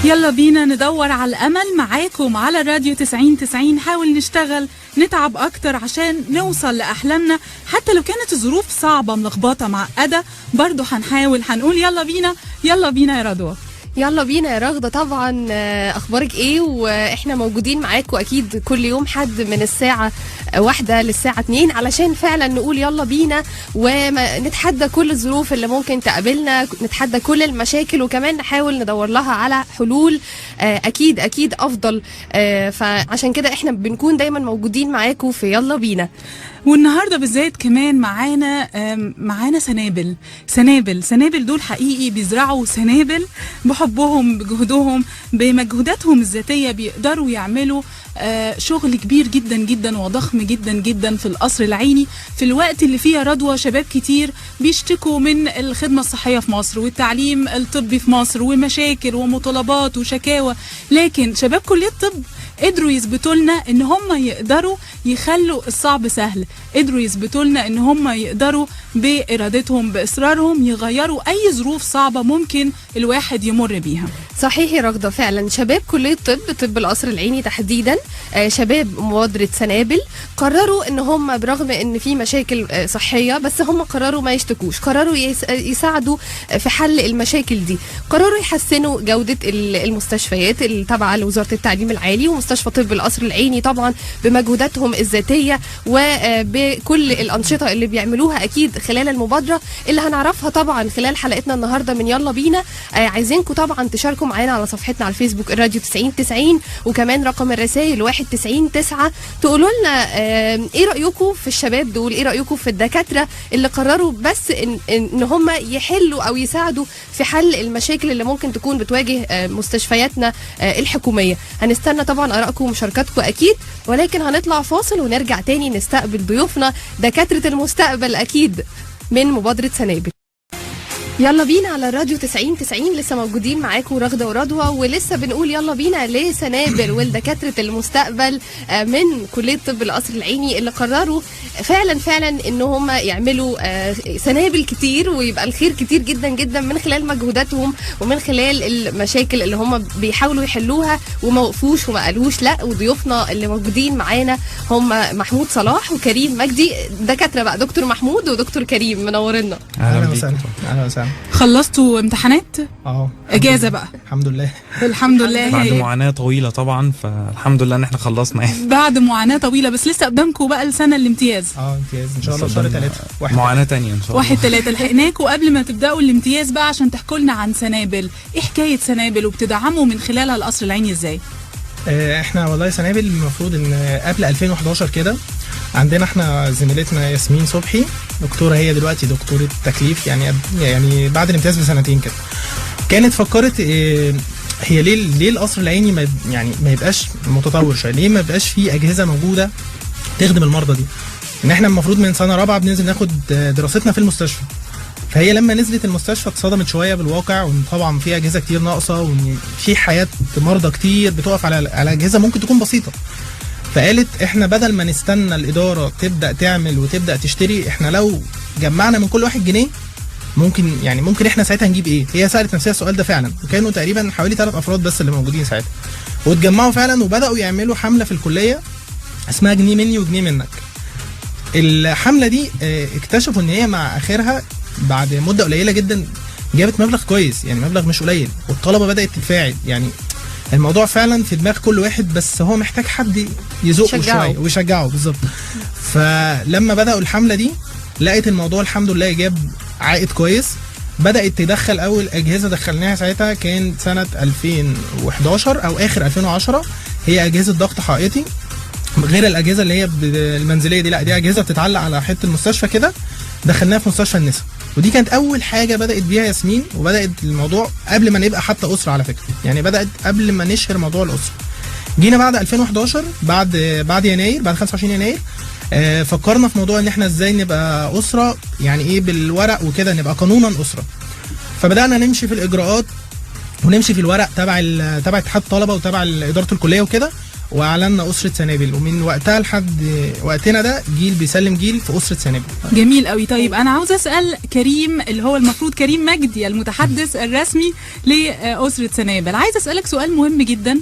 يلا بينا ندور على الأمل معاكم على راديو 90 نحاول نشتغل نتعب أكتر عشان نوصل لأحلامنا، حتى لو كانت الظروف صعبة ملخبطة معقدة برضو هنحاول هنقول يلا بينا. يلا بينا يا رضوى. يلا بينا يا رغدة. طبعا اخبارك ايه؟ واحنا موجودين معاكم اكيد كل يوم حد من الساعة 1 للساعة 2 علشان فعلا نقول يلا بينا ونتحدى كل الظروف اللي ممكن تقابلنا، نتحدى كل المشاكل وكمان نحاول ندور لها على حلول اكيد افضل. فعشان كده احنا بنكون دايما موجودين معاكم في يلا بينا. والنهارده بالذات كمان معانا سنابل دول حقيقي بيزرعوا سنابل بحبهم بجهدهم بمجهوداتهم الذاتيه، بيقدروا يعملوا شغل كبير جدا جدا وضخم جدا جدا في القصر العيني في الوقت اللي فيه رضوى شباب كتير بيشتكوا من الخدمه الصحيه في مصر والتعليم الطبي في مصر ومشاكل ومطالبات وشكاوى، لكن شباب كليه الطب قدروا يثبتوا لنا ان هم يقدروا يخلوا الصعب سهل، قدروا يثبتوا لنا ان هم يقدروا بارادتهم باصرارهم يغيروا اي ظروف صعبه ممكن الواحد يمر بيها. صحيح يا رغدة، فعلا شباب كلية طب القصر العيني تحديدا، شباب مبادرة سنابل قرروا ان هم برغم ان في مشاكل صحية بس هم قرروا ما يشتكوش، قرروا يساعدوا في حل المشاكل دي، قرروا يحسنوا جودة المستشفيات التابعة لوزارة التعليم العالي ومستشفى طب القصر العيني طبعا بمجهوداتهم الذاتية وبكل الأنشطة اللي بيعملوها أكيد خلال المبادرة اللي هنعرفها طبعا خلال حلقتنا النهاردة من يلا بينا. عايزينكم طبعا تشاركوا معانا على صفحتنا على الفيسبوك الراديو 90 وكمان رقم الرسائل 199 تقولوا لنا ايه رأيكم في الشباب دول، ايه رأيكم في الدكاترة اللي قرروا بس ان هم يحلوا او يساعدوا في حل المشاكل اللي ممكن تكون بتواجه مستشفياتنا الحكومية. هنستنى طبعا آرائكم ومشاركاتكم اكيد، ولكن هنطلع فاصل ونرجع تاني نستقبل ضيوفنا دكاترة المستقبل اكيد من مبادرة سنابل. يلا بينا على الراديو 90 لسه موجودين معاكم رغدة ورضوى، ولسه بنقول يلا بينا لسنابل والدكاترة المستقبل من كلية طب القصر العيني اللي قرروا فعلا ان هم يعملوا سنابل كتير ويبقى الخير كتير جدا جدا من خلال مجهوداتهم ومن خلال المشاكل اللي هم بيحاولوا يحلوها وما وقفوش وما قالوش لا. وضيوفنا اللي موجودين معانا هم محمود صلاح وكريم مجدي، دكاترة بقى، دكتور محمود ودكتور كريم، منورنا. اهلا وسهلا. خلصتوا امتحانات؟ اجازه بقى الحمد لله بعد معاناه طويله طبعا، فالحمد لله ان احنا خلصنا يعني بعد معاناه طويله، بس لسه قدامكم بقى السنه الامتياز. امتياز ان شاء الله شهر 3 معاناه تانية ان شاء الله 1/3 لحقناكوا قبل ما تبداوا الامتياز بقى عشان تحكوا لنا عن سنابل. ايه حكايه سنابل وبتدعموا من خلالها القصر العيني ازاي؟ احنا والله سنابل المفروض ان قبل 2011 كده عندنا احنا زميلتنا ياسمين صبحي دكتوره، هي دلوقتي دكتوره تكليف يعني بعد الامتياز بسنتين كده، كانت فكرت هي ليه القصر العيني ما يبقاش متطور شويه، ليه ما يبقاش فيه اجهزه موجوده تخدم المرضى دي، ان احنا المفروض من سنه رابعه بننزل ناخد دراستنا في المستشفى. فهي لما نزلت المستشفى اتصدمت شويه بالواقع، وان طبعا في اجهزه كتير ناقصه وان في حياه مرضى كتير بتقف على اجهزه ممكن تكون بسيطه. فقالت احنا بدل ما نستنى الاداره تبدا تعمل وتبدا تشتري، احنا لو جمعنا من كل واحد جنيه ممكن احنا ساعتها نجيب ايه. هي سالت نفسها السؤال ده فعلا، وكانوا تقريبا حوالي 3 افراد بس اللي موجودين ساعتها، واتجمعوا فعلا وبداوا يعملوا حمله في الكليه اسمها جنيه مني وجنيه منك. الحمله دي اكتشفوا ان هي مع اخرها بعد مده قليله جدا جابت مبلغ كويس، يعني مبلغ مش قليل، والطلبه بدات تتفاعل. يعني الموضوع فعلا في دماغ كل واحد، بس هو محتاج حد يزقه شويه ويشجعه بالظبط. فلما بداوا الحمله دي لقيت الموضوع الحمد لله جاب عائد كويس، بدات تدخل اول اجهزه دخلناها ساعتها كان سنه 2011 او اخر 2010، هي اجهزه ضغط حائطي غير الاجهزه اللي هي المنزليه دي، لا دي اجهزه بتتعلق على حته المستشفى كده، دخلناها في مستشفى النساء، ودي كانت اول حاجه بدات بيها ياسمين، وبدات الموضوع قبل ما نبقى حتى اسره على فكره، يعني بدات قبل ما نشهر موضوع الاسره. جينا بعد 2011 بعد يناير، بعد 25 يناير فكرنا في موضوع ان احنا ازاي نبقى اسره، يعني ايه بالورق وكده نبقى قانونا اسره. فبدانا نمشي في الاجراءات ونمشي في الورق تبع اتحاد الطلبه وتبع اداره الكليه وكده، واعلنا اسره سنابل، ومن وقتها لحد وقتنا ده جيل بيسلم جيل في اسره سنابل. جميل قوي. طيب انا عاوزه اسال كريم، اللي هو المفروض كريم مجدي المتحدث الرسمي لاسره سنابل، عايزه اسالك سؤال مهم جدا.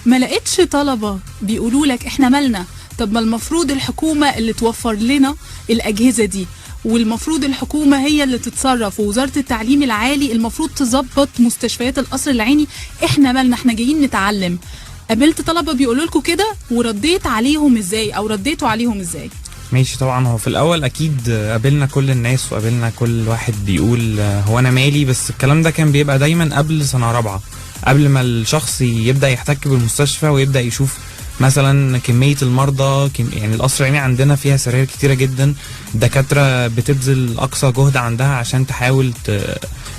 ما لقيتش طلبه بيقولوا لك احنا مالنا؟ طب ما المفروض الحكومه اللي توفر لنا الاجهزه دي، والمفروض الحكومه هي اللي تتصرف، ووزاره التعليم العالي المفروض تظبط مستشفيات القصر العيني، احنا مالنا؟ احنا جايين نتعلم. قابلت طلبه بيقولوا لكم كده ورديت عليهم ازاي، او رديتوا عليهم ازاي؟ ماشي. طبعا هو في الاول اكيد قابلنا كل الناس، وقابلنا كل واحد بيقول هو انا مالي، بس الكلام ده كان بيبقى دايما قبل سنه رابعه، قبل ما الشخص يبدا يحتك بالمستشفى ويبدا يشوف مثلا كميه المرضى. يعني القصر العيني عندنا فيها سراير كتيره جدا، دكاتره بتبذل اقصى جهد عندها عشان تحاول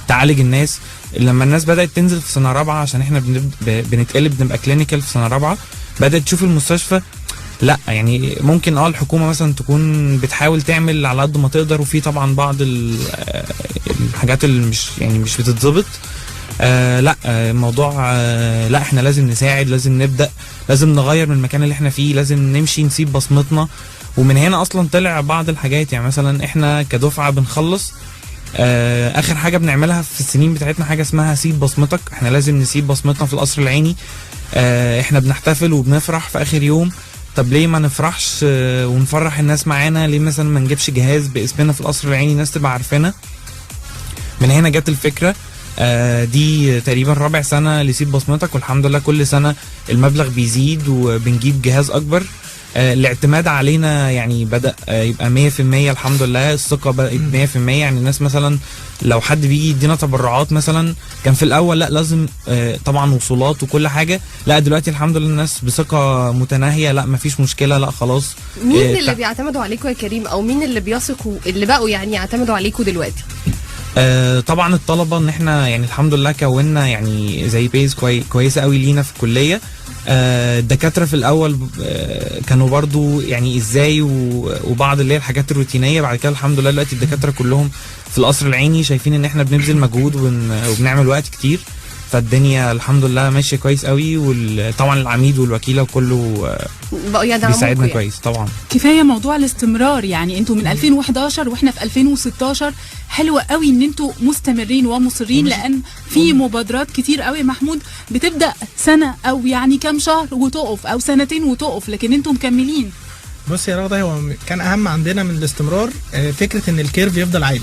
تعالج الناس. لما الناس بدات تنزل في سنه رابعه، عشان احنا بنتقلب نبقى كلينيكال في سنه رابعه، بدات تشوف المستشفى لا يعني ممكن الحكومه مثلا تكون بتحاول تعمل على قد ما تقدر، وفي طبعا بعض الحاجات اللي مش بتتظبط. لا الموضوع لا احنا لازم نساعد، لازم نبدا، لازم نغير من المكان اللي احنا فيه، لازم نمشي نسيب بصمتنا. ومن هنا اصلا طلع بعض الحاجات. يعني مثلا احنا كدفعه بنخلص اخر حاجه بنعملها في السنين بتاعتنا حاجه اسمها سيب بصمتك. احنا لازم نسيب بصمتنا في القصر العيني. احنا بنحتفل وبنفرح في اخر يوم، طب ليه ما نفرحش ونفرح الناس معانا؟ ليه مثلا ما نجيبش جهاز باسمنا في القصر العيني الناس تبقى عارفانا؟ من هنا جت الفكره. دي تقريبا رابع سنه لسيب بصمتك، والحمد لله كل سنه المبلغ بيزيد وبنجيب جهاز اكبر. الاعتماد علينا يعني بدأ يبقى 100%. الحمد لله الثقة بقت 100%. يعني الناس مثلا لو حد بيجي يدينا تبرعات مثلا، كان في الأول لا لازم طبعا وصولات وكل حاجة، لا دلوقتي الحمد لله الناس بثقة متناهية، لا مفيش مشكلة، لا خلاص. مين اللي بيعتمدوا عليكم يا كريم، أو مين اللي بيثقوا اللي بقوا يعني يعتمدوا عليكم دلوقتي؟ طبعا الطلبة، ان احنا يعني الحمد لله كونا يعني زي بيز كويسة قوي لينا في الكلية. الدكاترة في الأول كانوا برضو يعني ازاي وبعض اللي هي الحاجات الروتينية. بعد كده الحمد لله دلوقتي الدكاترة كلهم في القصر العيني شايفين ان احنا بنبذل مجهود وبنعمل وقت كتير، فالدنيا الحمد لله ماشية كويس قوي. وطبعا العميد والوكيلة وكله بيساعدنا كويس طبعا. كفاية موضوع الاستمرار، يعني انتوا من 2011 واحنا في 2016، حلوة قوي ان انتوا مستمرين ومصرين، لان في مبادرات كتير قوي محمود بتبدأ سنة او يعني كام شهر وتقف، او سنتين وتقف، لكن انتوا مكملين. بص يا رغدة، هو كان اهم عندنا من الاستمرار فكرة ان الكيرف يفضل عالي.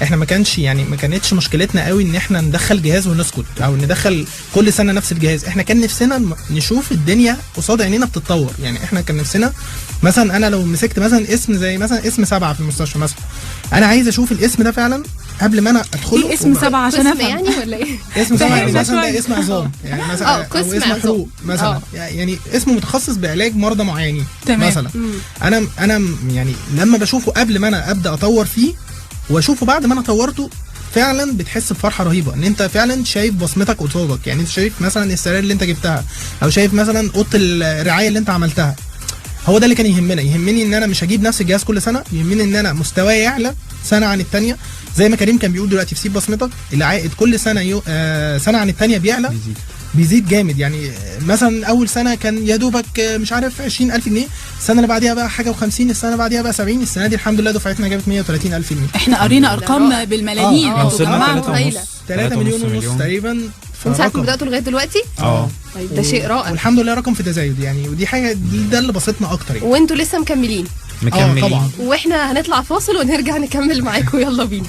احنا ما كانتش مشكلتنا قوي ان احنا ندخل جهاز ونسكت، او ندخل كل سنه نفس الجهاز. احنا كان نفسنا نشوف الدنيا قصاد عينينا بتتطور. يعني احنا كان نفسنا مثلا، انا لو مسكت مثلا اسم زي مثلا اسم 7 في المستشفى مثلا، انا عايز اشوف الاسم ده فعلا قبل ما انا ادخله. ايه اسم 7 عشان افهم يعني ولا ايه؟ اسم 7 مثلا ده اسم عظام يعني مثلا، او اسم حروق مثلا، يعني اسم متخصص بعلاج مرضى معينين مثلا. انا يعني لما بشوفه قبل ما انا ابدا اطور فيه واشوفه بعد ما انا طورته، فعلا بتحس بفرحه رهيبه ان انت فعلا شايف بصمتك قصادك. يعني انت شايف مثلا السراير اللي انت جبتها، او شايف مثلا اوضه الرعايه اللي انت عملتها. هو ده اللي كان يهمني ان انا مش هجيب نفس الجهاز كل سنه، يهمني ان انا مستواي يعلى سنه عن الثانيه. زي ما كريم كان بيقول دلوقتي في سيب بصمتك، العائد كل سنه سنه عن الثانيه بيزيد جامد. يعني مثلا اول سنه كان يا دوبك مش عارف 20,000 جنيه، السنه اللي بعديها بقى حاجه و50، السنه اللي بعديها بقى 70، السنه دي الحمد لله دفعتنا جابت 130,000 جنيه. احنا قرينا ارقام بالملايين. وصلنا 3 مليون ونص تقريبا من ساعه ما بداتوا لغايه دلوقتي. طيب ده شيء رائع، والحمد لله رقم في تزايد يعني، ودي حاجه ده اللي بسطنا اكتر يعني. وانتوا لسه مكملين طبعا. واحنا هنطلع فاصل ونرجع نكمل معاكم. يلا بينا.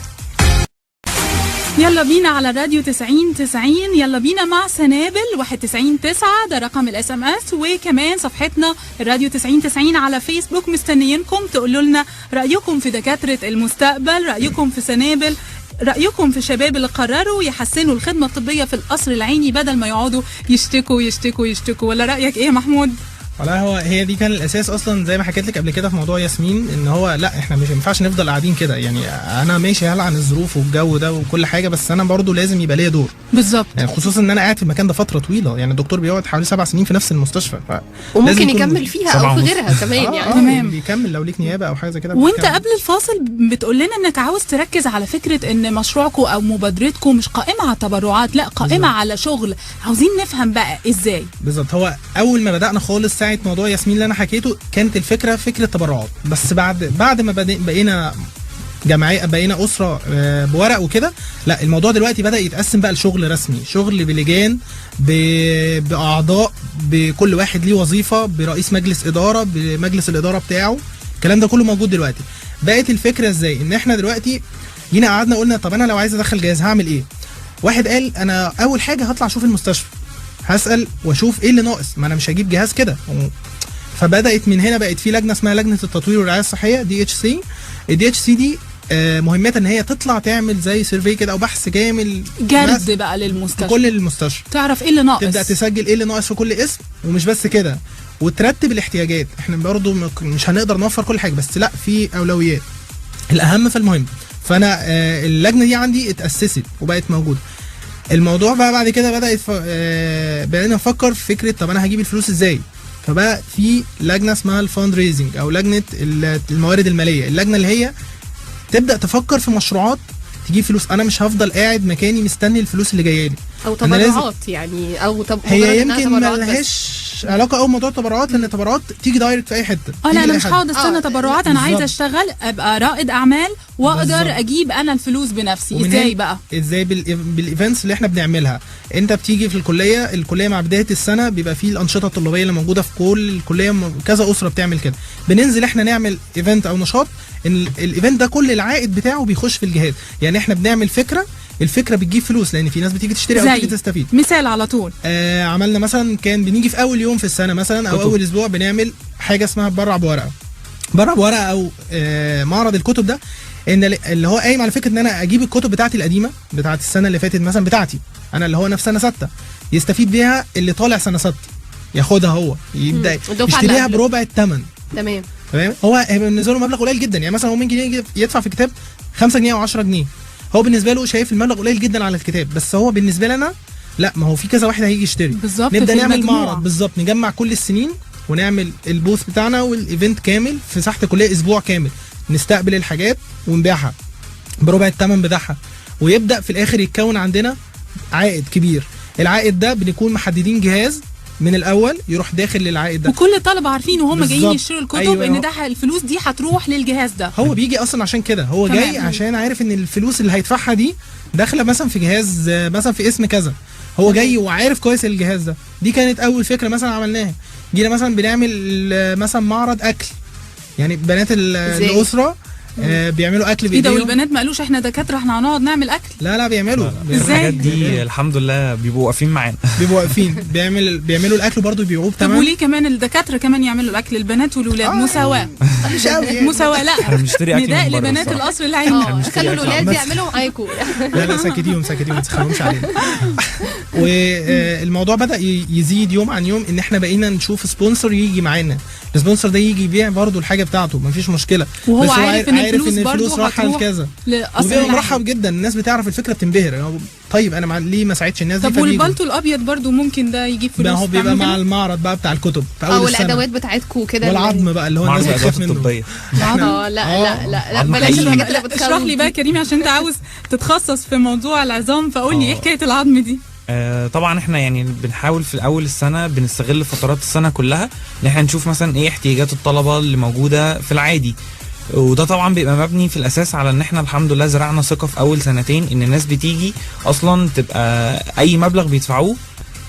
يلا بينا على راديو 90 يلا بينا مع سنابل 199 ده رقم الSMS، وكمان صفحتنا الراديو 90 على فيسبوك. مستنيينكم تقولوا لنا رأيكم في دكاترة المستقبل، رأيكم في سنابل، رأيكم في الشباب اللي قرروا يحسنوا الخدمة الطبية في القصر العيني بدل ما يقعدوا يشتكوا. ولا رأيك ايه يا محمود؟ والله هي دي كان الاساس اصلا، زي ما حكيت لك قبل كده في موضوع ياسمين، ان هو لا احنا مش ينفعش نفضل قاعدين كده. يعني انا ماشي هلا عن الظروف والجو ده وكل حاجه، بس انا برضو لازم يبقى ليا دور، بالظبط. يعني خصوصا ان انا قاعد في المكان ده فتره طويله. يعني الدكتور بيقعد حوالي 7 سنين في نفس المستشفى، وممكن يكمل فيها او في غيرها كمان يعني. تمام. بيكمل لو ليك نيابه او حاجه زي كده. وانت قبل الفاصل بتقول لنا انك عاوز تركز على فكره ان مشروعكم او مبادرتكم مش قائمه على تبرعات، لا قائمه بالزبط. على شغل. عاوزين نفهم بقى ازاي بالظبط. هو اول ما بدانا خالص ساعه موضوع ياسمين اللي انا حكيته، كانت الفكره فكره تبرعات، بس بعد ما بقينا جمعيه، بقينا اسره بورق وكده، لا الموضوع دلوقتي بدا يتقسم بقى لشغل رسمي، شغل بلجان، باعضاء، بكل واحد ليه وظيفه، برئيس مجلس اداره، بمجلس الاداره بتاعه. الكلام ده كله موجود دلوقتي. بقت الفكره ازاي؟ ان احنا دلوقتي جينا قعدنا قلنا طب انا لو عايز ادخل جهاز هعمل ايه؟ واحد قال انا اول حاجه هطلع اشوف المستشفى، هسال واشوف ايه اللي ناقص، ما انا مش هجيب جهاز كده. فبدات من هنا بقت في لجنه اسمها لجنه التطوير والرعايه الصحيه DHC. الDHC دي مهمتها ان هي تطلع تعمل زي سيرفي كده او بحث كامل جرد بقى للمستشفى، كل المستشفى، تعرف ايه اللي ناقص، تبدا تسجل ايه اللي ناقص في كل اسم. ومش بس كده، وترتب الاحتياجات. احنا برضو مش هنقدر نوفر كل حاجه، بس لا في اولويات، الاهم فالمهم. فانا اللجنه دي عندي اتاسست وبقت موجوده. الموضوع بقى بعد كده بقينا نفكر في فكره طب انا هجيب الفلوس ازاي. فبقى في لجنه اسمها الفاند ريزنج او لجنه الموارد الماليه، اللجنه اللي هي تبدا تفكر في مشروعات تجيب فلوس. انا مش هفضل قاعد مكاني مستني الفلوس اللي جايه لي او تبرعات يعني، او هي يمكن ما لهاش علاقه او موضوع تبرعات، لان التبرعات تيجي دايركت في اي حته. لا انا مش هقعد استنى تبرعات، انا عايزه اشتغل ابقى رائد اعمال واقدر اجيب انا الفلوس بنفسي. ازاي بقى؟ ازاي بالايفنتس اللي احنا بنعملها. انت بتيجي في الكليه مع بدايه السنه بيبقى فيه الانشطه الطلابيه اللي موجوده في كل الكليه، كذا اسره بتعمل كده. بننزل احنا نعمل ايفنت او نشاط، الايفنت ده كل العائد بتاعه بيخش في الجهاز. يعني احنا بنعمل الفكره بتجيب فلوس، لان في ناس بتيجي تشتري او تيجي تستفيد. مثال على طول، عملنا مثلا، كان بنيجي في اول يوم في السنه مثلا او اول اسبوع بنعمل حاجه اسمها برع بورقه او معرض الكتب. ده ان اللي هو قايم على فكره ان انا اجيب الكتب بتاعتي القديمه بتاعت السنه اللي فاتت مثلا، بتاعتي انا اللي هو نفس سنه 6، يستفيد بيها اللي طالع سنه 6، ياخدها هو يبدا يشتريها بربع الثمن. تمام. هو بالنسبه له مبلغ قليل جدا. يعني مثلا هو ممكن يجي يدفع في كتاب 5 جنيه او 10 جنيه، هو بالنسبه له شايف المبلغ قليل جدا على الكتاب، بس هو بالنسبه لنا لا، ما هو في كذا واحد هيجي يشتري. بالظبط. نبدا نعمل معرض، بالظبط، نجمع كل السنين ونعمل البوث بتاعنا والايفنت كامل في ساحه الكليه اسبوع كامل، نستقبل الحاجات ونبيعها بربع الثمن بتاعها، ويبدا في الاخر يتكون عندنا عائد كبير. العائد ده بنكون محددين جهاز من الاول يروح داخل للعائد ده، وكل الطلبه عارفين وهم جايين يشتروا الكتب. أيوة. ان ده الفلوس دي هتروح للجهاز ده. هو بيجي اصلا عشان كده، هو جاي عشان عارف ان الفلوس اللي هيدفعها دي داخله مثلا في جهاز مثلا في اسم كذا، هو جاي وعارف كويس الجهاز ده. دي كانت اول فكره مثلا عملناها. جينا مثلا بنعمل مثلا معرض اكل، يعني بنات الاسره بيعملوا اكل بايديهم. ايه ده؟ والبنات ما قالوش احنا دكاتره احنا هنقعد نعمل اكل؟ لا بيعملوا الحاجات دي الحمد لله بيبقوا واقفين معانا. بيبقوا واقفين بيعملوا الاكل برضه بيبيعوه بتمن. طب وليه كمان الدكاتره كمان يعملوا الاكل؟ البنات والولاد مساواه. مش قوي يعني. مساواه. لا احنا بنشتري اكل نداء لبنات القصر العيني. خلوا الولاد يعملوا معاكم. لا سكتيهم ما تسخنوش علينا. والموضوع بدا يزيد يوم عن يوم، ان احنا بقينا نشوف سبونسر يجي معانا. السبونسر ده يجي يبيع برضه الحاجه بتاعته، مفيش مشكله، وهو بس عارف ان الفلوس رايحه لكذا، وبيبقى مرحب جدا. الناس بتعرف الفكره بتنبهر. طيب انا ليه ما ساعدش الناس دي؟ طب والبلطو الابيض برضو ممكن ده يجيب فلوس؟ هو بيبقى مع المعرض بقى بتاع الكتب في اول السنه، الادوات بتاعتكم كده، والعظم بقى اللي هو الناس بتخاف منه. لا بلاش الحاجات اللي بتخوف. اشرح لي بقى كريم، عشان انت عاوز تتخصص في موضوع العظام، فقول لي ايه حكايه العظم دي؟ طبعا احنا يعني بنحاول في اول السنه بنستغل فترات السنه كلها ان احنا نشوف مثلا ايه احتياجات الطلبه اللي موجوده في العادي، وده طبعا بيبقى مبني في الاساس على ان احنا الحمد لله زرعنا ثقه في اول سنتين ان الناس بتيجي اصلا تبقى اي مبلغ بيدفعوه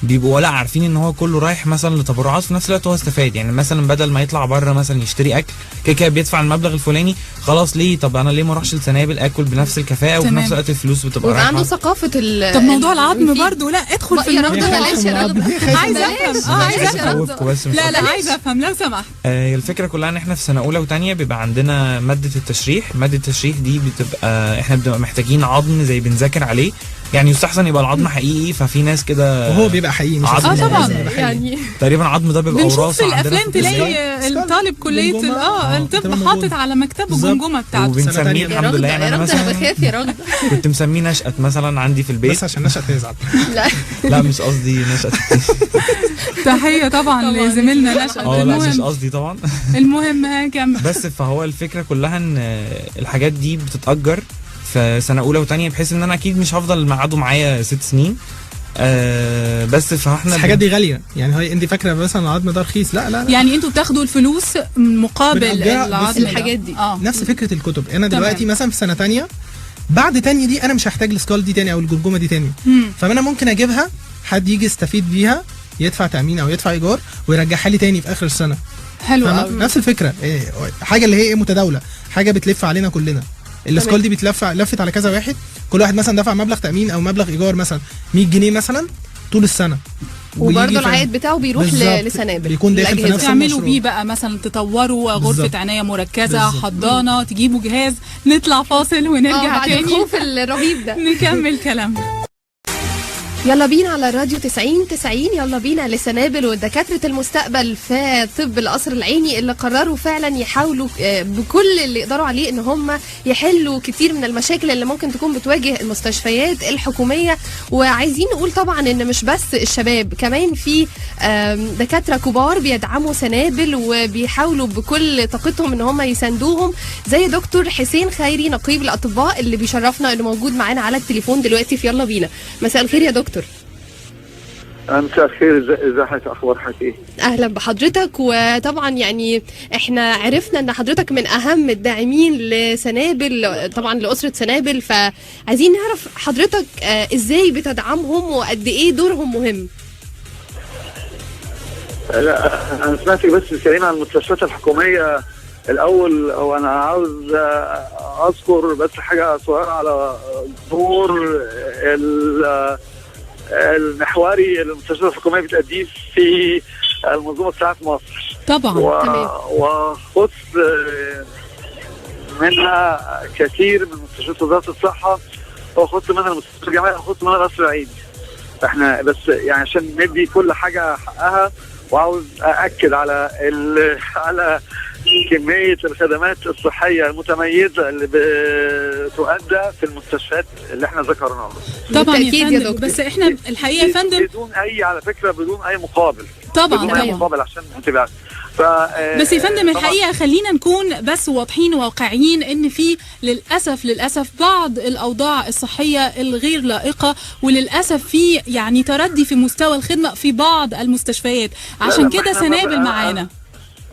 بيبقوا ولا عارفين ان هو كله رايح مثلا لتبرعات، في نفس الوقت هو استفاد. يعني مثلا بدل ما يطلع بره مثلا يشتري اكل كده بيدفع المبلغ الفلاني، خلاص ليه؟ طب انا ليه ما اروحش لسنابل اكل بنفس الكفاءه وفي نفس الوقت الفلوس بتبقى رايحه. عنده ثقافه طب موضوع العظم برضو، لا ادخل في الموضوع. معلش يا رغده، عايزه افهم. لا عايزه افهم لو سمحت. الفكره كلها ان احنا في سنه اولى وثانيه بيبقى عندنا ماده التشريح. ماده التشريح دي بتبقى احنا بنبقى محتاجين عظم زي بنذاكر عليه يعني يستحسن يبقى العظم حقيقي، ففي ناس كده وهو بيبقى حقيقي مش عظم لازم طبعا يبقى حقيقي. يعني تقريبا العظم ده بيبقى بنشوف وراثه في عندنا الافلام تلاقي سكال. الطالب كليه جمجمة. الطب تبقى حاطط موجودة. على مكتبه بالظبط. الجمجمه بتاعته. سنة وبنسميه تانية. يا الحمد راجل لله. يعني يا انا راجل انا مثلا بخاف يا راجل. كنت مسميه نشأت مثلا عندي في البيت. بس عشان نشأة تزعل. لا لا مش قصدي نشأت. تحيه طبعا لزميلنا نشأت. اه لا مش المهم قصدي طبعا. المهم كمل. بس فهو الفكره كلها ان الحاجات دي بتتأجر في سنه اولى وثانيه، بحيث ان انا اكيد مش هفضل قعدوا معايا 6 سنين. بس فاحنا الحاجات دي غاليه، يعني هي انت فاكره مثلا العظم ده رخيص؟ لا لا لا. يعني انتوا بتاخدوا الفلوس مقابل بنأجرها. العظم بص ده. الحاجات دي. نفس فكره الكتب. انا دلوقتي تمام. مثلا في سنه تانية، بعد تانية دي انا مش هحتاج السكال دي تاني او الجمجمه دي تاني، مم. فانا ممكن اجيبها، حد يجي يستفيد بيها، يدفع تامين او يدفع ايجار ويرجعها لي تاني في اخر السنه. حلو فاهمة؟ قوي. نفس الفكره. حاجه اللي هي ايه، متداوله، حاجه بتلف علينا كلنا. السكال دي لفت على كذا واحد، كل واحد مثلا دفع مبلغ تامين او مبلغ ايجار مثلا 100 جنيه مثلا طول السنه، ويجي وبرضه في- العائد بتاعه بيروح بالظبط. لسنابل بيكون داخل في الأجهزة. نفس تعملوا المشروع. بيه بقى مثلا تطوروا غرفة بالظبط. عناية مركزة، بالظبط. حضانة، تجيبوا جهاز، نطلع فاصل ونرجع بعد تاني الخوف الرهيب ده. نكمل كلامنا. يلا بينا على الراديو 90 يلا بينا لسنابل ودكاترة المستقبل في طب القصر العيني اللي قرروا فعلا يحاولوا بكل اللي يقدروا عليه ان هم يحلوا كتير من المشاكل اللي ممكن تكون بتواجه المستشفيات الحكومية. وعايزين نقول طبعا ان مش بس الشباب، كمان في دكاترة كبار بيدعموا سنابل وبيحاولوا بكل طاقتهم ان هم يساندوهم، زي دكتور حسين خيري نقيب الاطباء اللي بيشرفنا انه موجود معانا على التليفون دلوقتي في يلا بينا. مساء الخير يا دكتور. مساء الخير، ازي حضرتك، اخبار حضرتك ايه؟ اهلا بحضرتك. وطبعا يعني احنا عرفنا ان حضرتك من اهم الداعمين لسنابل، طبعا لاسره سنابل، فعايزين نعرف حضرتك ازاي بتدعمهم وقد ايه دورهم مهم. لا انا سمعتك بس الكلمه عن المستشفيات الحكوميه الاول. هو انا عاوز اذكر بس حاجه صغيره على دور المحوري اللي المستشفيات الحكوميه بتأديه في المنظومه بتاعت مصر. طبعا. وخص منها كثير من مستشفيات وزاره الصحه، وخص منها المستشفى الجامعيه، وخص منها القصر العيني. احنا بس يعني عشان ندي كل حاجه حقها، وعاوز ااكد على كميه الخدمات الصحيه المتميزه اللي بتؤدى في المستشفيات اللي احنا ذكرناها. طبعا يا بالتأكيد يا فندم، دكتور. بس احنا الحقيقه يا فندم بدون اي، على فكره بدون اي مقابل. طبعا بدون اي طبعا. مقابل عشان تبقى بس يا فندم طبعاً الحقيقه خلينا نكون بس واضحين وواقعيين ان في للاسف بعض الاوضاع الصحيه الغير لائقه، وللاسف في يعني تردي في مستوى الخدمه في بعض المستشفيات، عشان لا، كده إحنا سنابل معانا.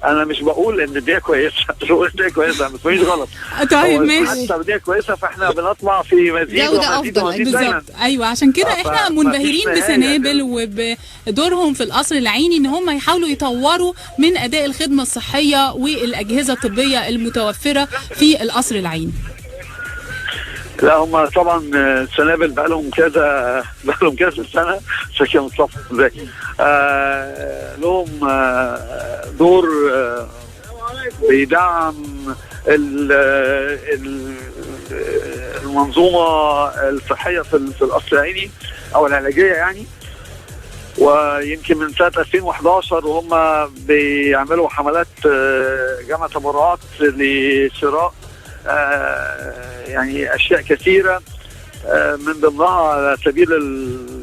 انا مش بقول ان دي كويسه، مش بقول ان دي كويسه، ما تفهميش غلط. طيب هو ماشي. حتى دي كويسه، فاحنا بنطمع في مزيد جودة ومزيد أفضل. ومزيد دايما. بالظبط، ايوه، عشان كده احنا منبهرين مفيش بسنابل وبدورهم في القصر العيني ان هم يحاولوا يطوروا من اداء الخدمه الصحيه والاجهزه الطبيه المتوفره في القصر العيني. لا هم طبعا سنابل بقالهم كذا سنه شكل مصطفى ازاي لهم دور بيدعم المنظومه الصحيه في القصر العيني او العلاجيه يعني. ويمكن من سنه 2011 وهم بيعملوا حملات جمع تبرعات لشراء يعني اشياء كثيره، من ضمنها على سبيل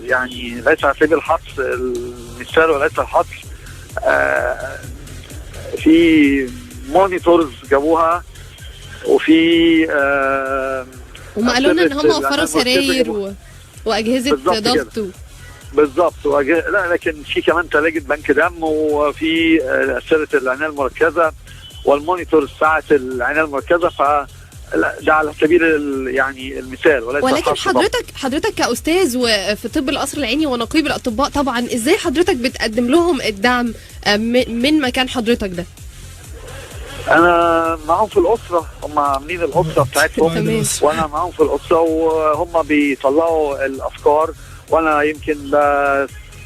يعني ليس على سبيل الحصر المثال وليس الحصر، في مونيتورز جابوها، وفي هم قالوا لنا ان هم وفروا سراير واجهزه ضغط. بالظبط. لا لكن في كمان ثلاجه بنك دم، وفي اسئله العنايه المركزه والمونيتور ساعه العنايه المركزه. ده على سبيل يعني المثال ولكن حضرتك كاستاذ وفي طب القصر العيني ونقيب الاطباء طبعا، ازاي حضرتك بتقدم لهم الدعم من مكان حضرتك ده؟ انا معاهم في الاسره، هم عاملين الاسره بتاعتهم وانا معاهم في الاسره، وهم بيطلعوا الافكار، وانا يمكن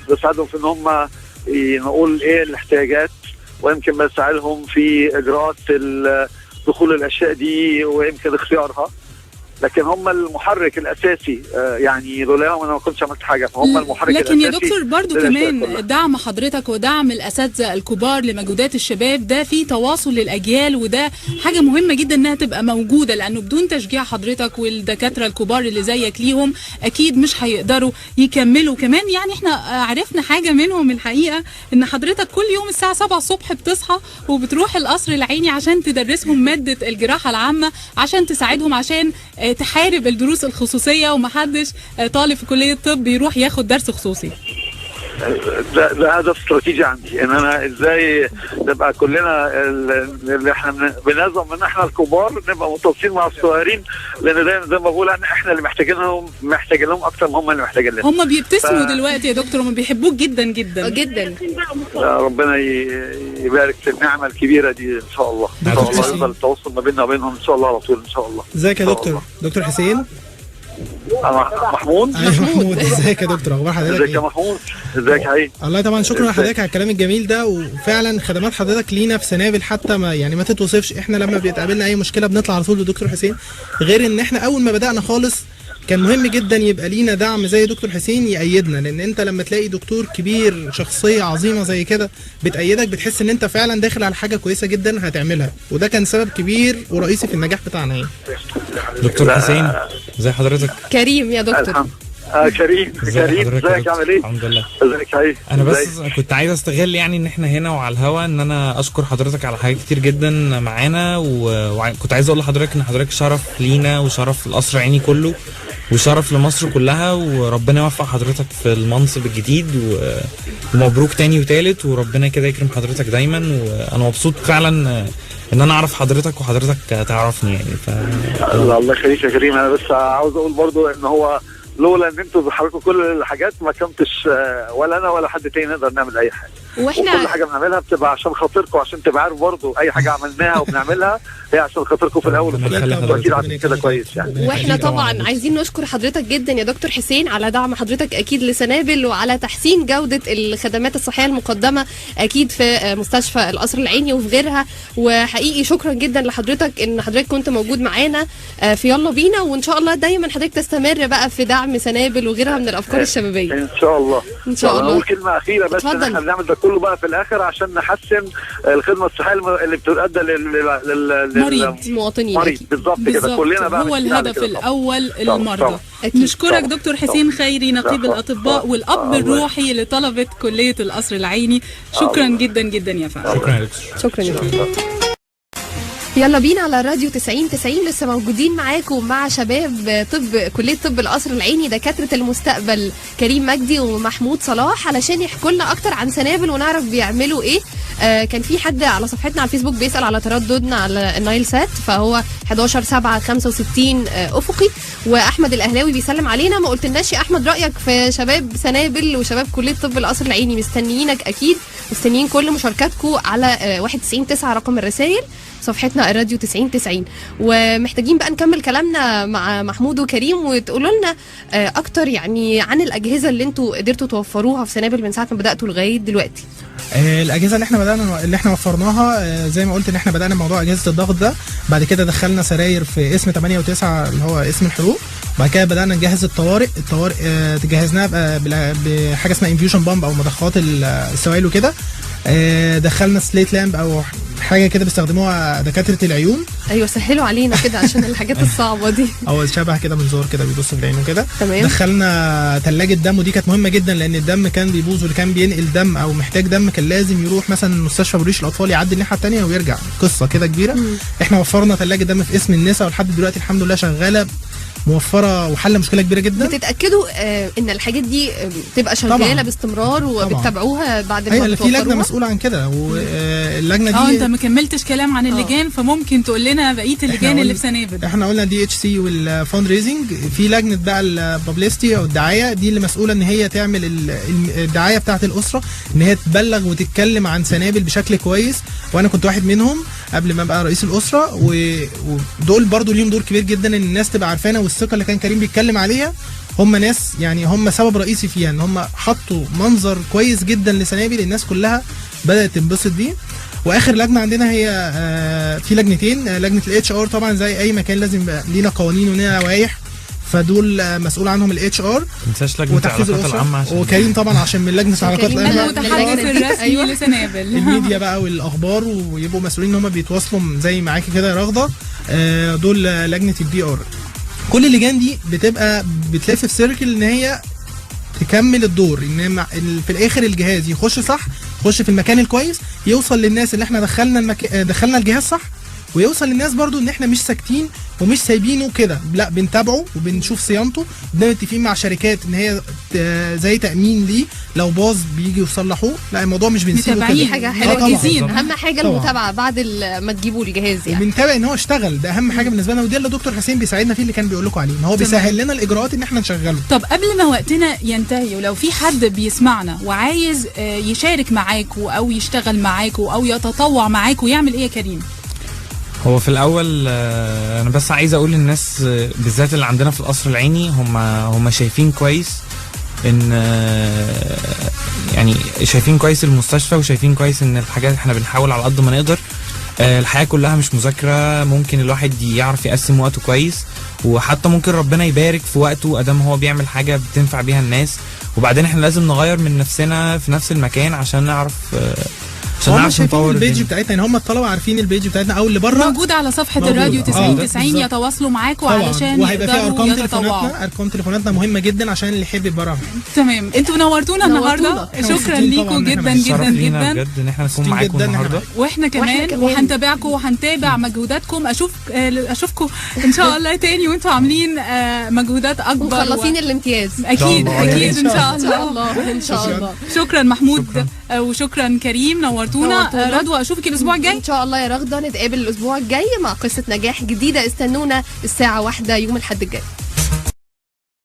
بساعدهم في ان هم نقول ايه الاحتياجات، ويمكن بساعدهم في اجراءات دخول الاشياء دي ويمكن اختيارها. لكن هم المحرك الاساسي. يعني لولاهم انا ما كنتش عملت حاجه، فهم المحرك لكن الاساسي. يا دكتور برضو كمان دعم حضرتك ودعم الاساتذه الكبار لمجهودات الشباب ده في تواصل للاجيال، وده حاجه مهمه جدا انها تبقى موجوده، لانه بدون تشجيع حضرتك والدكاتره الكبار اللي زيك ليهم اكيد مش هيقدروا يكملوا. كمان يعني احنا عرفنا حاجه منهم الحقيقه، ان حضرتك كل يوم الساعه 7 الصبح بتصحى وبتروح القصر العيني عشان تدرسهم ماده الجراحه العامه، عشان تساعدهم، عشان تحارب الدروس الخصوصيه، ومحدش طالب في كليه الطب يروح ياخد درس خصوصي. ده هدف استراتيجي عندي، ان انا ازاي نبقى كلنا اللي احنا بنظم ان احنا الكبار نبقى متواصلين مع الصغيرين، لان دايما زي ما بقول ان احنا اللي محتاجين لهم اكتر ما هم اللي محتاجين لنا. هم بيبتسموا دلوقتي يا دكتور، هم بيحبوك جدا جدا جدا. ربنا يبارك في النعمه الكبيره دي ان شاء الله. ان شاء الله يفضل التواصل ما بيننا وبينهم ان شاء الله على طول ان شاء الله. ازيك يا دكتور؟ دكتور حسين؟ محمود. ايوه محمود، ازيك يا دكتور؟ اخبار حضرتك؟ ازيك يا محمود؟ ازيك يا حبيبي؟ الله طبعا شكرا لحضرتك على الكلام الجميل ده، وفعلا خدمات حضرتك لينا في سنابل حتى ما تتوصفش. احنا لما بيتقابلنا اي مشكله بنطلع على طول لدكتور حسين، غير ان احنا اول ما بدانا خالص كان مهم جدا يبقى لينا دعم زي دكتور حسين يأيدنا، لان انت لما تلاقي دكتور كبير شخصيه عظيمه زي كده بتأيدك بتحس ان انت فعلا داخل على حاجه كويسه جدا هتعملها، وده كان سبب كبير ورئيسي في النجاح بتاعنا يعني. دكتور حسين ازي حضرتك؟ كريم يا دكتور. كريم ازيك عامل ايه؟ الحمد لله. ازيك يا حبيبي؟ انا بس كنت عايز استغل يعني ان احنا هنا وعلى الهوا ان انا اشكر حضرتك على حاجات كتير جدا معانا، وكنت عايز اقول لحضرتك ان حضرتك شرف لينا وشرف القصر العيني كله وشرف لمصر كلها، وربنا يوفق حضرتك في المنصب الجديد، ومبروك تاني وتالت، وربنا كده يكرم حضرتك دايما. وانا مبسوط فعلا ان انا اعرف حضرتك وحضرتك تعرفني يعني. الله يخليك يا كريم. انا بس عاوز اقول برضو ان هو لولا ان انتوا بتحركوا كل الحاجات ما كنتش ولا انا ولا حد تاني نقدر نعمل اي حاجه. واحنا كل حاجه بنعملها بتبقى عشان خاطركم، عشان تبقى عارف برضو اي حاجه عملناها وبنعملها هي عشان خاطركم في الاول وفي الاخر، واكيد عارفين كده كويس يعني. واحنا طبعا عايزين نشكر حضرتك جدا يا دكتور حسين على دعم حضرتك اكيد لسنابل، وعلى تحسين جوده الخدمات الصحيه المقدمه اكيد في مستشفى القصر العيني وفي غيرها. وحقيقي شكرا جدا لحضرتك ان حضرتك كنت موجود معانا في يلا بينا، وان شاء الله دايما حضرتك تستمر بقى في دعم سنابل وغيرها من الافكار الشبابيه ان شاء الله. ان شاء الله. اقول كلمه اخيره بس، ان احنا بنعمل ده كله بقى في الاخر عشان نحسن الخدمه الصحيه اللي بتؤدى للمواطنين. بالظبط كده كلنا بقى هو الهدف الاول للمرضى. نشكرك دكتور حسين خيري نقيب الاطباء والاب الروحي لطلبه كليه القصر العيني. شكرا جدا جدا يا فندم. شكرا يا دكتور. شكرا يا دكتور. يلا بينا على راديو 90 لسه موجودين معاكم مع شباب كلية طب القصر العيني، دكاترة المستقبل كريم مجدي ومحمود صلاح، علشان يحكوا لنا اكتر عن سنابل ونعرف بيعملوا ايه. كان في حد على صفحتنا على الفيسبوك بيسأل على ترددنا على النايل سات، فهو 11/7/65 افقي. واحمد الاهلاوي بيسلم علينا، ما قلتلناش يا احمد رايك في شباب سنابل وشباب كلية طب القصر العيني، مستنيينك اكيد، مستنيين كل مشاركاتكم على 199 رقم الرسائل صفحتنا الراديو 90. ومحتاجين بقى نكمل كلامنا مع محمود وكريم، وتقولوا لنا اكتر يعني عن الاجهزه اللي انتوا قدرتوا توفروها في سنابل من ساعه ما بداتوا لغايه دلوقتي. الاجهزه اللي احنا وفرناها زي ما قلت ان احنا بدانا موضوع اجهزه الضغط ده، بعد كده دخلنا سراير في اسم 8 و9 اللي هو اسم الحروق، بعد كده بدانا نجهز الطوارئ جهزناها بحاجه اسمها انفيوجن بامب او مضخات السوائل وكده. دخلنا سليت لامب او حاجه كده بيستخدموها دكاتره العيون. ايوه سهلوا علينا كده عشان الحاجات الصعبه دي. او شبه كده منظور كده بيبص في العين وكده. تمام. دخلنا ثلاجه دم، ودي كانت مهمه جدا لان الدم كان بيبوظ، واللي كان بينقل دم او محتاج دم كان لازم يروح مثلا مستشفى بريش الاطفال يعدي الناحيه الثانيه ويرجع، قصه كده كبيره. احنا وفرنا ثلاجه دم في اسم النساء، ولحد دلوقتي الحمد لله شغاله موفره وحل مشكله كبيره جدا. بتتاكدوا ان الحاجات دي تبقى شغاله طبعًا. باستمرار وبتتابعوها بعد ما أيوة، في لجنه مسؤوله عن كده، واللجنه دي انت ما كملتش كلام عن اللجان، فممكن تقول لنا بقيه اللجان اللي في سنابل. احنا قلنا DHC والفاند ريزنج، في لجنه بقى الببليستي او الدعايه، دي اللي مسؤوله ان هي تعمل الدعايه بتاعه الاسره، ان هي تبلغ وتتكلم عن سنابل بشكل كويس، وانا كنت واحد منهم قبل ما ابقى رئيس الاسره، ودول برضو ليهم دور كبير جدا ان الناس تبقى عارفانا، والثقه اللي كان كريم بيتكلم عليها هم ناس يعني هم سبب رئيسي فيها، ان هم حطوا منظر كويس جدا لسنابل الناس كلها بدات تنبسط بيه. واخر لجنه عندنا هي في لجنتين، لجنه الاتش ار طبعا زي اي مكان لازم يبقى لينا قوانين ولينا لوائح، فدول مسؤول عنهم الاتش ار ما تنساش لجنه وتحفيز العلاقات العامه الاسره، عشان وكريم طبعا عشان من لجنه العلاقات وكريم العامه المتحدث الرسمي أيوة. لسنابل. الميديا بقى والاخبار، ويبقوا مسؤولين ان هم بيتواصلوا زي معاكي كده يا رغده. دول لجنه البي ار. كل اللجان دي بتبقى بتلف في سيركل ان هي تكمل الدور، ان في الاخر الجهاز يخش صح، يخش في المكان الكويس، يوصل للناس اللي احنا دخلنا الجهاز صح، ويوصل للناس برضو ان احنا مش ساكتين ومش سايبينه كده، لا بنتابعه وبنشوف صيانته، بنبقى متفقين مع شركات ان هي زي تامين ليه لو باظ بيجي يصلحوه، لا الموضوع مش بنسيبه متابعين، دي كده. حاجه طبعاً. حلوه مركزين. جدا. اهم حاجه طبعاً. المتابعه بعد ما تجيبوا الجهاز يعني. وبنتابع ان هو اشتغل، ده اهم حاجه بالنسبه لنا، وده اللي دكتور حسين بيساعدنا فيه، اللي كان بيقول لكم عليه ان هو بيسهل لنا الاجراءات ان احنا نشغله. طب قبل ما وقتنا ينتهي، ولو في حد بيسمعنا وعايز يشارك معاكوا او يشتغل معاكوا او يتطوع معاكوا، يعمل ايه يا كريم؟ هو في الاول انا بس عايز اقول للناس بالذات اللي عندنا في القصر العيني، هم شايفين كويس ان يعني شايفين كويس المستشفى، وشايفين كويس ان الحاجات احنا بنحاول على قد ما نقدر. الحياة كلها مش مذاكرة، ممكن الواحد يعرف يقسم وقته كويس، وحتى ممكن ربنا يبارك في وقته ادام هو بيعمل حاجة بتنفع بيها الناس. وبعدين احنا لازم نغير من نفسنا في نفس المكان عشان نعرف هم شايفين البيج بتاعتنا، يعني هم الطلبه عارفين البيج بتاعتنا او اللي بره موجود على صفحه موجود. الراديو 90 بالظبط. يتواصلوا معاكوا طبعاً. علشان وهيبقى في يقدروا ارقام يتطوعوا. تليفوناتنا مهمه جدا عشان اللي يحب يبقى معانا. تمام، انتوا نورتونا النهارده، شكرا مبسوطين ليكوا طبعاً إن إحنا جدا بنشرف جدا لينا جدا. بجد ان احنا نكون مبسوطين معاكم جداً إن النهارده. إحنا واحنا كمان كمان. وهنتابعكم وهنتابع مجهوداتكم. اشوفكم ان شاء الله تاني وانتوا عاملين مجهودات اكبر ومخلصين الامتياز اكيد الله. اكيد ان شاء ان شاء الله. الله ان شاء الله. شكرا محمود وشكرا كريم، نورتونا. نورتونا. رضوى اشوفك الاسبوع الجاي ان شاء الله يا رغده، نتقابل الاسبوع الجاي مع قصه نجاح جديده. استنونا الساعه 1 يوم الاحد الجاي.